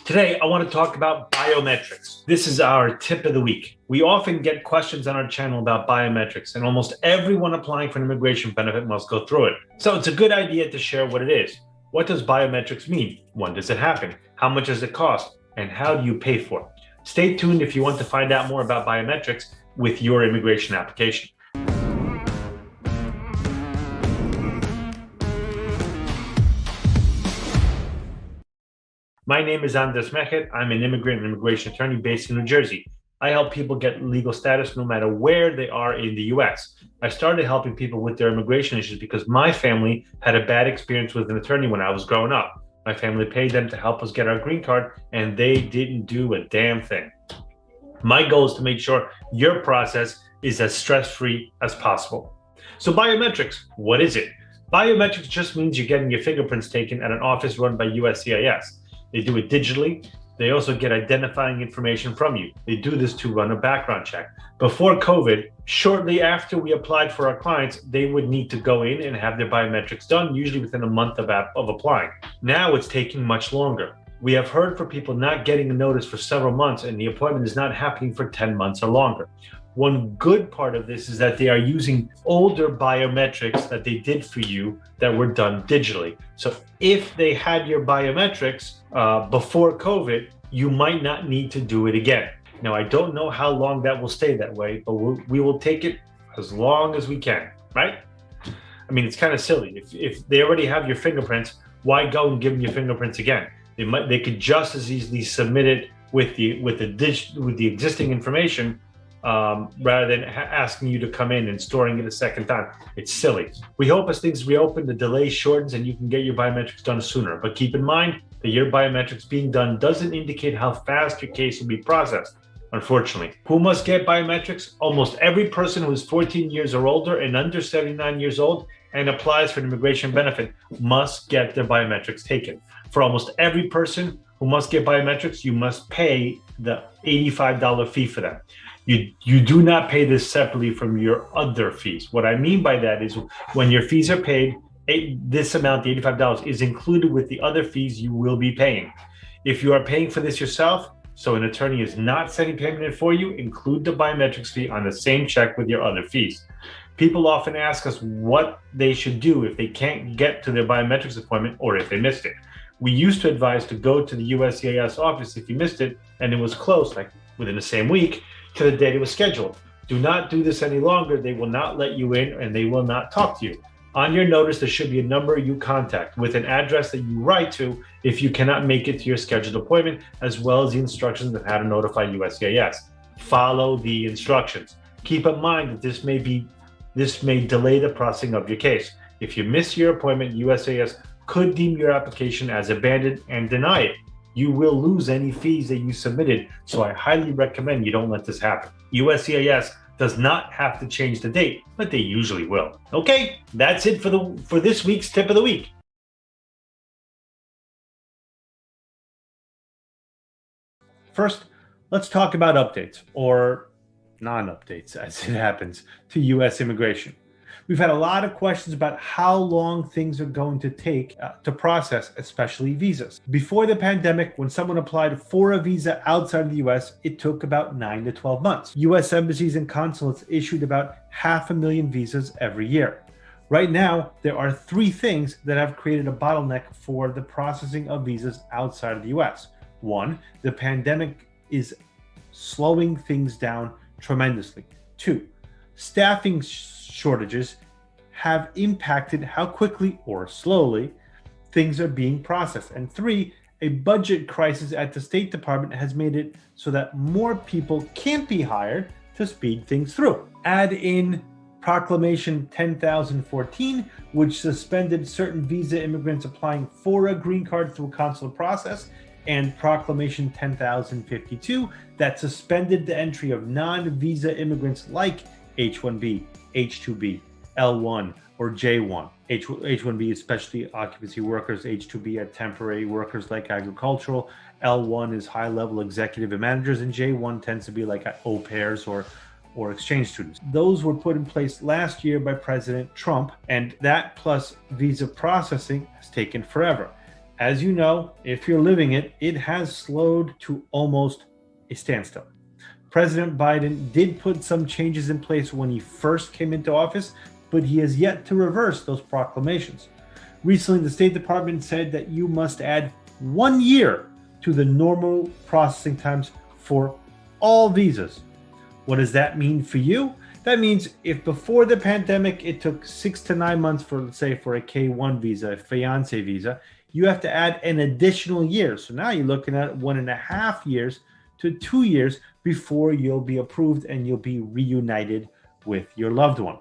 Today, I want to talk about biometrics. This is our tip of the week. We often get questions on our channel about biometrics, and almost everyone applying for an immigration benefit must go through it. So it's a good idea to share what it is. What does biometrics mean? When does it happen? How much does it cost? And how do you pay for it? Stay tuned if you want to find out more about biometrics with your immigration application. My name is Andres Mejer. I'm an immigrant and immigration attorney based in New Jersey. I help people get legal status no matter where they are in the US. I started helping people with their immigration issues because my family had a bad experience with an attorney when I was growing up. My family paid them to help us get our green card, and they didn't do a damn thing. My goal is to make sure your process is as stress-free as possible. So biometrics, what is it? Biometrics just means you're getting your fingerprints taken at an office run by USCIS. They do it digitally. They also get identifying information from you. They do this to run a background check. Before COVID, shortly after we applied for our clients, they would need to go in and have their biometrics done, usually within a month of applying. Now it's taking much longer. We have heard from people not getting a notice for several months, and the appointment is not happening for 10 months or longer. One good part of this is that they are using older biometrics that they did for you that were done digitally. So if they had your biometrics before COVID, you might not need to do it again. Now, I don't know how long that will stay that way, but we will take it as long as we can, right? I mean, it's kind of silly. If they already have your fingerprints, why go and give them your fingerprints again? They could just as easily submit it with the existing information rather than asking you to come in and storing it a second time. It's silly. We hope as things reopen, the delay shortens and you can get your biometrics done sooner. But keep in mind that your biometrics being done doesn't indicate how fast your case will be processed, unfortunately. Who must get biometrics? Almost every person who is 14 years or older and under 79 years old and applies for an immigration benefit must get their biometrics taken. For almost every person who must get biometrics, you must pay the $85 fee for them. You do not pay this separately from your other fees. What I mean by that is when your fees are paid, this amount, the $85, is included with the other fees you will be paying. If you are paying for this yourself, so an attorney is not sending payment in for you, include the biometrics fee on the same check with your other fees. People often ask us what they should do if they can't get to their biometrics appointment or if they missed it. We used to advise to go to the USCIS office if you missed it and it was closed, like within the same week, to the date it was scheduled. Do not do this any longer. They will not let you in and they will not talk to you. On your notice, there should be a number you contact with an address that you write to if you cannot make it to your scheduled appointment, as well as the instructions on how to notify USCIS. Follow the instructions. Keep in mind that this may delay the processing of your case. If you miss your appointment, USCIS could deem your application as abandoned and deny it. You will lose any fees that you submitted, so I highly recommend you don't let this happen. USCIS does not have to change the date, but they usually will. Okay, that's it for this week's tip of the week. First, let's talk about updates, or non-updates as it happens, to US immigration. We've had a lot of questions about how long things are going to take to process, especially visas. Before the pandemic, when someone applied for a visa outside of the US, it took about 9 to 12 months. US embassies and consulates issued about 500,000 visas every year. Right now, there are 3 things that have created a bottleneck for the processing of visas outside of the US. 1, the pandemic is slowing things down tremendously. 2, staffing shortages have impacted how quickly or slowly things are being processed. And 3, a budget crisis at the State Department has made it so that more people can't be hired to speed things through. Add in Proclamation 10,014, which suspended certain visa immigrants applying for a green card through consular process, and Proclamation 10,052 that suspended the entry of non-visa immigrants like H-1B, H-2B, L-1, or J-1. H-1B is specialty occupancy workers, H-2B are temporary workers like agricultural, L-1 is high-level executive and managers, and J-1 tends to be like au pairs or exchange students. Those were put in place last year by President Trump, and that plus visa processing has taken forever. As you know, if you're living it, it has slowed to almost a standstill. President Biden did put some changes in place when he first came into office, but he has yet to reverse those proclamations. Recently, the State Department said that you must add 1 year to the normal processing times for all visas. What does that mean for you? That means if before the pandemic it took 6 to 9 months for, let's say, for a K1 visa, a fiance visa, you have to add an additional year. So now you're looking at 1.5 years to 2 years before you'll be approved and you'll be reunited with your loved one.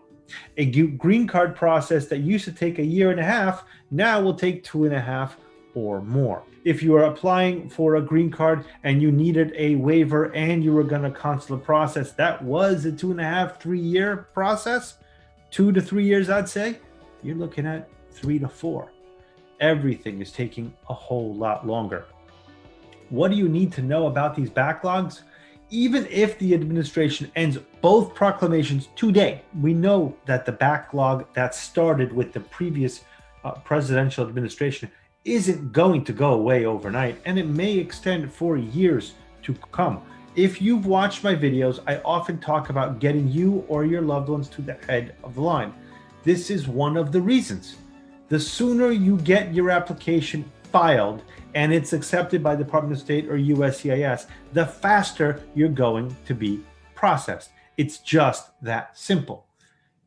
A green card process that used to take 1.5 years now will take 2.5 or more. If you are applying for a green card and you needed a waiver and you were going to consular process, that was a 2.5, 3 year process. 2 to 3 years, I'd say. You're looking at 3 to 4. Everything is taking a whole lot longer. What do you need to know about these backlogs? Even if the administration ends both proclamations today, we know that the backlog that started with the previous presidential administration isn't going to go away overnight, and it may extend for years to come. If you've watched my videos, I often talk about getting you or your loved ones to the head of the line. This is one of the reasons. The sooner you get your application filed and it's accepted by the Department of State or USCIS, the faster you're going to be processed. It's just that simple.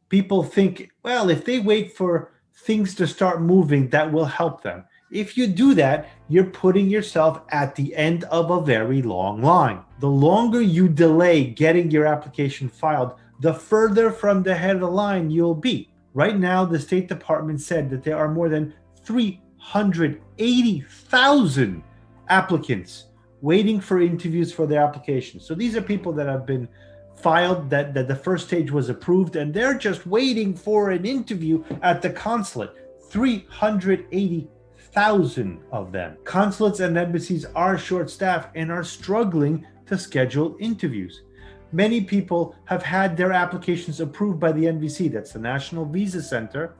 People think, well, if they wait for things to start moving, that will help them. If you do that, you're putting yourself at the end of a very long line. The longer you delay getting your application filed, the further from the head of the line you'll be. Right now, the State Department said that there are more than 380,000 applicants waiting for interviews for their applications. So these are people that have been filed, that the first stage was approved, and they're just waiting for an interview at the consulate. 380,000 of them. Consulates and embassies are short-staffed and are struggling to schedule interviews. Many people have had their applications approved by the NVC, that's the National Visa Center,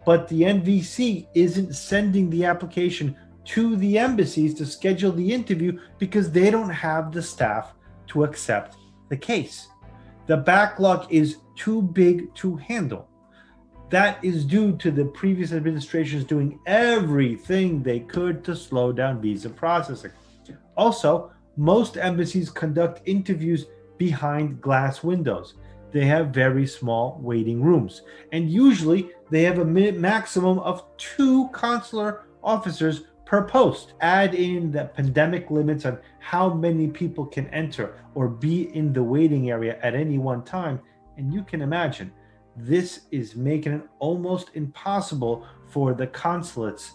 but the NVC isn't sending the application to the embassies to schedule the interview because they don't have the staff to accept the case. The backlog is too big to handle. That is due to the previous administrations doing everything they could to slow down visa processing. Also, most embassies conduct interviews behind glass windows. They have very small waiting rooms, and usually they have a maximum of 2 consular officers per post. Add in the pandemic limits on how many people can enter or be in the waiting area at any one time, and you can imagine this is making it almost impossible for the consulates,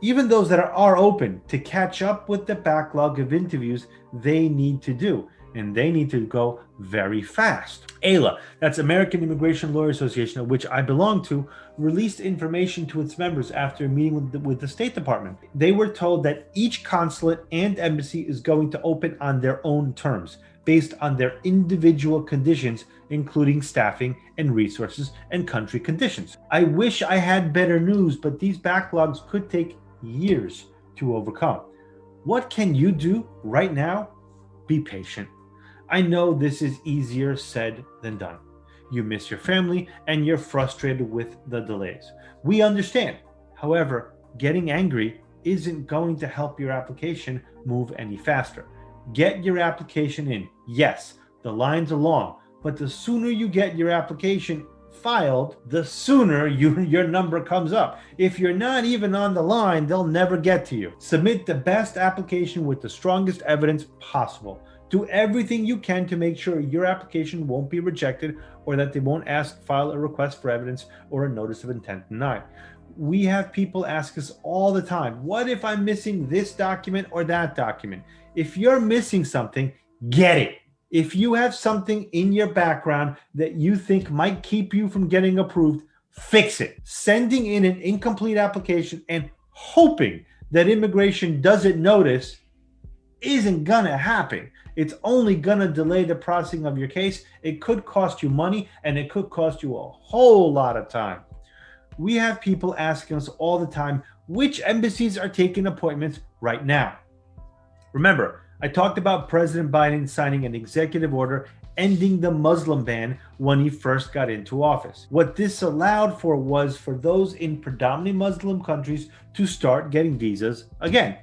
even those that are open, to catch up with the backlog of interviews they need to do. And they need to go very fast. AILA, that's American Immigration Lawyer Association, of which I belong to, released information to its members after a meeting with the State Department. They were told that each consulate and embassy is going to open on their own terms, based on their individual conditions, including staffing and resources and country conditions. I wish I had better news, but these backlogs could take years to overcome. What can you do right now? Be patient. I know this is easier said than done. You miss your family and you're frustrated with the delays. We understand. However, getting angry isn't going to help your application move any faster. Get your application in. Yes, the lines are long, but the sooner you get your application filed, the sooner your number comes up. If you're not even on the line, they'll never get to you. Submit the best application with the strongest evidence possible. Do everything you can to make sure your application won't be rejected or that they won't file a request for evidence or a notice of intent to deny. We have people ask us all the time, what if I'm missing this document or that document? If you're missing something, get it. If you have something in your background that you think might keep you from getting approved, fix it. Sending in an incomplete application and hoping that immigration doesn't notice isn't gonna happen. It's only gonna delay the processing of your case. It could cost you money and it could cost you a whole lot of time. We have people asking us all the time, which embassies are taking appointments right now. Remember, I talked about President Biden signing an executive order ending the Muslim ban when he first got into office. What this allowed for was for those in predominantly Muslim countries to start getting visas again.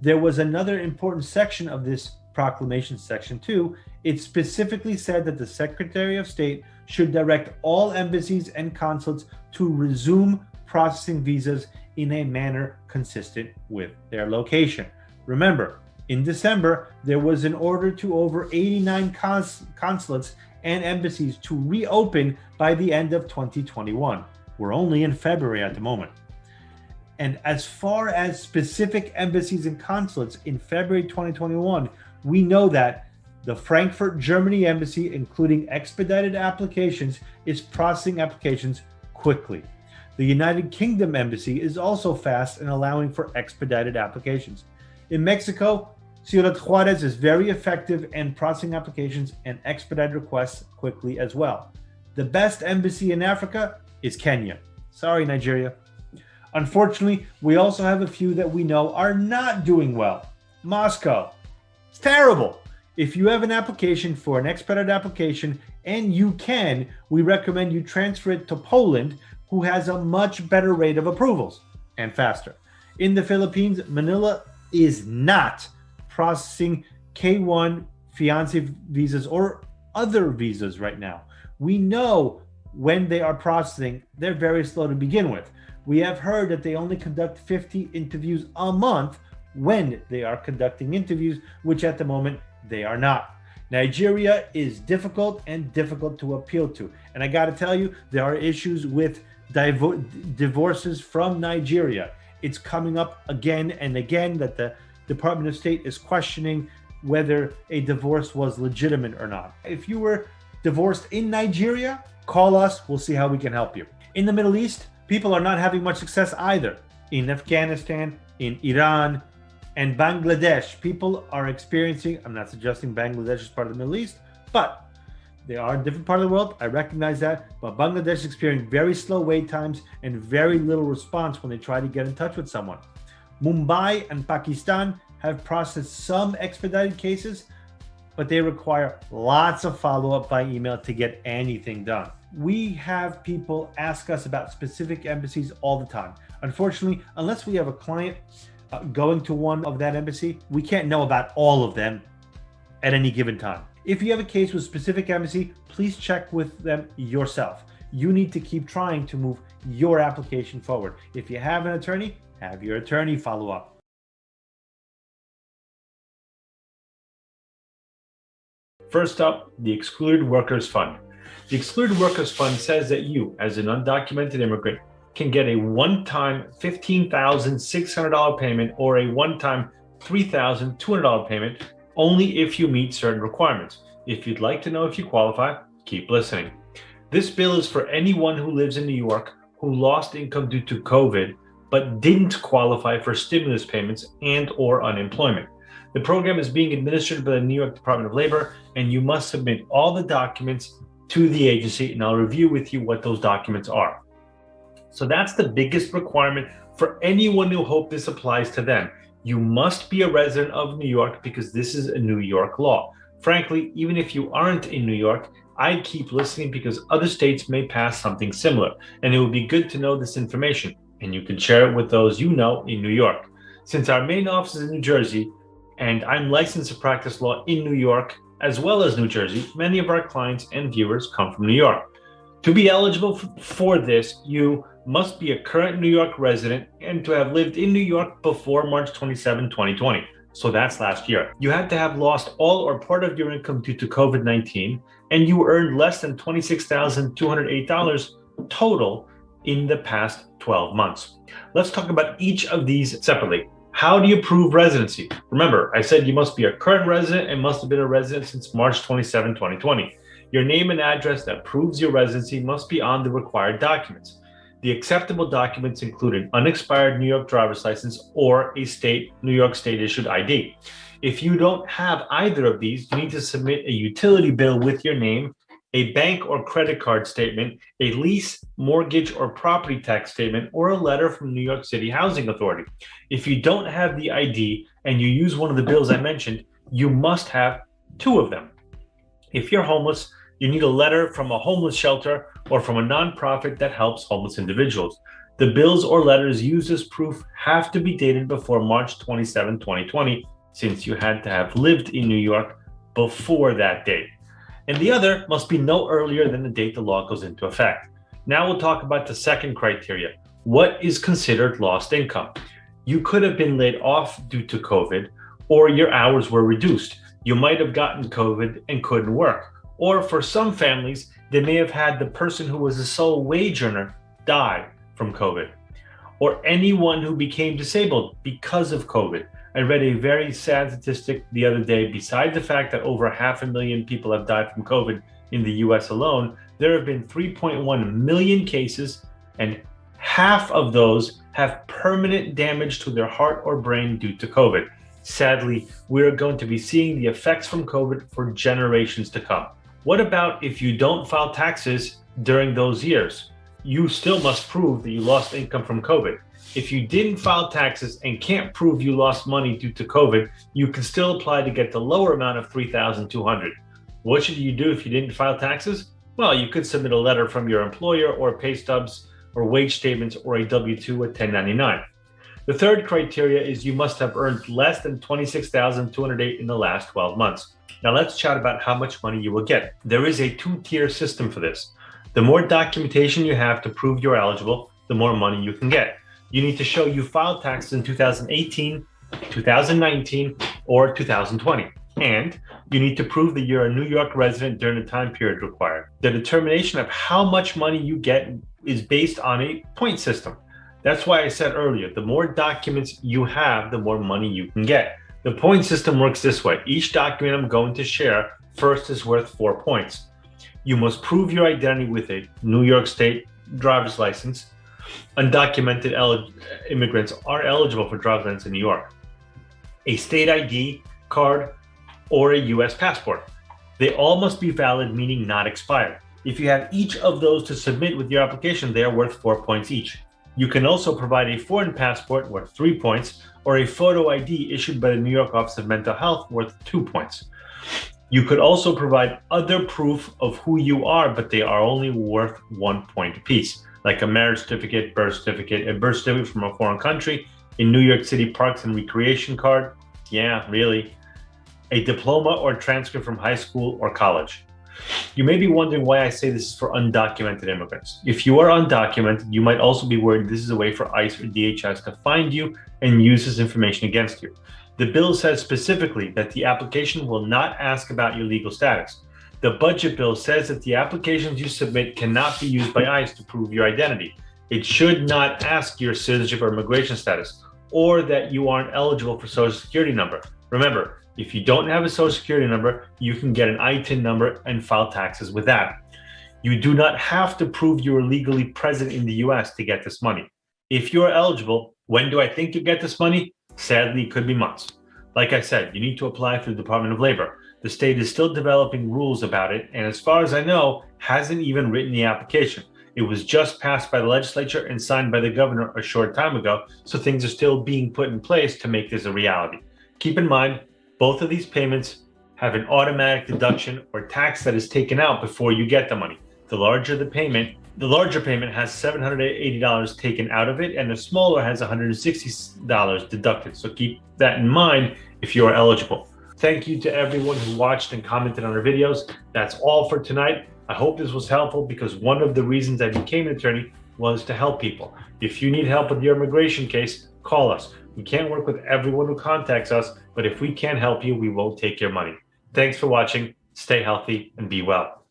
There was another important section of this proclamation, Section 2. It specifically said that the Secretary of State should direct all embassies and consulates to resume processing visas in a manner consistent with their location. Remember, in December, there was an order to over 89 consulates and embassies to reopen by the end of 2021. We're only in February at the moment. And as far as specific embassies and consulates in February 2021, we know that the Frankfurt, Germany embassy, including expedited applications, is processing applications quickly. The United Kingdom embassy is also fast in allowing for expedited applications. In Mexico, Ciudad Juarez is very effective in processing applications and expedited requests quickly as well. The best embassy in Africa is Kenya. Sorry, Nigeria. Unfortunately, we also have a few that we know are not doing well. Moscow. It's terrible. If you have an application for an expedited application, and you can, we recommend you transfer it to Poland, who has a much better rate of approvals and faster. In the Philippines, Manila is not processing K1 fiancé visas or other visas right now. We know when they are processing, they're very slow to begin with. We have heard that they only conduct 50 interviews a month when they are conducting interviews, which at the moment they are not. Nigeria is difficult and difficult to appeal to. And I got to tell you, there are issues with divorces from Nigeria. It's coming up again and again that the Department of State is questioning whether a divorce was legitimate or not. If you were divorced in Nigeria, call us. We'll see how we can help you. In the Middle East, people are not having much success either. In Afghanistan, in Iran, and Bangladesh, people are experiencing, I'm not suggesting Bangladesh is part of the Middle East, but they are a different part of the world. I recognize that. But Bangladesh is experiencing very slow wait times and very little response when they try to get in touch with someone. Mumbai and Pakistan have processed some expedited cases, but they require lots of follow-up by email to get anything done. We have people ask us about specific embassies all the time. Unfortunately, unless we have a client going to one of that embassy, we can't know about all of them at any given time. If you have a case with a specific embassy, please check with them yourself. You need to keep trying to move your application forward. If you have an attorney, have your attorney follow up. First up, the Excluded Workers Fund. The Excluded Workers Fund says that you, as an undocumented immigrant, can get a one-time $15,600 payment or a one-time $3,200 payment only if you meet certain requirements. If you'd like to know if you qualify, keep listening. This bill is for anyone who lives in New York who lost income due to COVID but didn't qualify for stimulus payments and or unemployment. The program is being administered by the New York Department of Labor, and you must submit all the documents to the agency, and I'll review with you what those documents are. So that's the biggest requirement for anyone who hopes this applies to them. You must be a resident of New York because this is a New York law. Frankly, even if you aren't in New York, I'd keep listening because other states may pass something similar, and it would be good to know this information, and you can share it with those you know in New York. Since our main office is in New Jersey, and I'm licensed to practice law in New York as well as New Jersey, many of our clients and viewers come from New York. To be eligible for this, you must be a current New York resident and to have lived in New York before March 27, 2020. So that's last year. You had to have lost all or part of your income due to COVID-19, and you earned less than $26,208 total in the past 12 months. Let's talk about each of these separately. How do you prove residency? Remember, I said you must be a current resident and must have been a resident since March 27, 2020. Your name and address that proves your residency must be on the required documents. The acceptable documents include an unexpired New York driver's license or a New York State issued ID. If you don't have either of these, you need to submit a utility bill with your name a bank or credit card statement, a lease, mortgage, or property tax statement, or a letter from New York City Housing Authority. If you don't have the ID and you use one of the bills I mentioned, you must have two of them. If you're homeless, you need a letter from a homeless shelter or from a nonprofit that helps homeless individuals. The bills or letters used as proof have to be dated before March 27, 2020, since you had to have lived in New York before that date. And the other must be no earlier than the date the law goes into effect. Now we'll talk about the second criteria. What is considered lost income? You could have been laid off due to COVID, or your hours were reduced. You might have gotten COVID and couldn't work. Or for some families, they may have had the person who was a sole wage earner die from COVID. Or anyone who became disabled because of COVID. I read a very sad statistic the other day. Besides the fact that over 500,000 people have died from COVID in the US alone, there have been 3.1 million cases, and half of those have permanent damage to their heart or brain due to COVID. Sadly, we're going to be seeing the effects from COVID for generations to come. What about if you don't file taxes during those years? You still must prove that you lost income from COVID. If you didn't file taxes and can't prove you lost money due to COVID, you can still apply to get the lower amount of $3,200. What should you do if you didn't file taxes? Well, you could submit a letter from your employer or pay stubs or wage statements or a W-2 or 1099. The third criteria is you must have earned less than $26,208 in the last 12 months. Now let's chat about how much money you will get. There is a two-tier system for this. The more documentation you have to prove you're eligible, the more money you can get. You need to show you filed taxes in 2018, 2019, or 2020. And you need to prove that you're a New York resident during the time period required. The determination of how much money you get is based on a point system. That's why I said earlier, the more documents you have, the more money you can get. The point system works this way. Each document I'm going to share first is worth 4 points. You must prove your identity with a New York State driver's license. Undocumented immigrants are eligible for driver's license in New York. A state ID card or a US passport. They all must be valid, meaning not expired. If you have each of those to submit with your application, they are worth 4 points each. You can also provide a foreign passport worth 3 points or a photo ID issued by the New York Office of Mental Health worth 2 points. You could also provide other proof of who you are, but they are only worth 1 point apiece, like a marriage certificate, birth certificate, a birth certificate from a foreign country, a New York City Parks and Recreation card, yeah, really, a diploma or transcript from high school or college. You may be wondering why I say this is for undocumented immigrants. If you are undocumented, you might also be worried this is a way for ICE or DHS to find you and use this information against you. The bill says specifically that the application will not ask about your legal status. The budget bill says that the applications you submit cannot be used by ICE to prove your identity. It should not ask your citizenship or immigration status, or that you aren't eligible for Social Security number. Remember, if you don't have a Social Security number, you can get an ITIN number and file taxes with that. You do not have to prove you are legally present in the US to get this money. If you are eligible, when do I think you get this money? Sadly, it could be months. Like I said, you need to apply through the Department of Labor. The state is still developing rules about it, and as far as I know, hasn't even written the application. It was just passed by the legislature and signed by the governor a short time ago, so things are still being put in place to make this a reality. Keep in mind, both of these payments have an automatic deduction or tax that is taken out before you get the money. The larger payment has $780 taken out of it, and the smaller has $160 deducted. So keep that in mind if you are eligible. Thank you to everyone who watched and commented on our videos. That's all for tonight. I hope this was helpful because one of the reasons I became an attorney was to help people. If you need help with your immigration case, call us. We can't work with everyone who contacts us, but if we can help you, we won't take your money. Thanks for watching. Stay healthy and be well.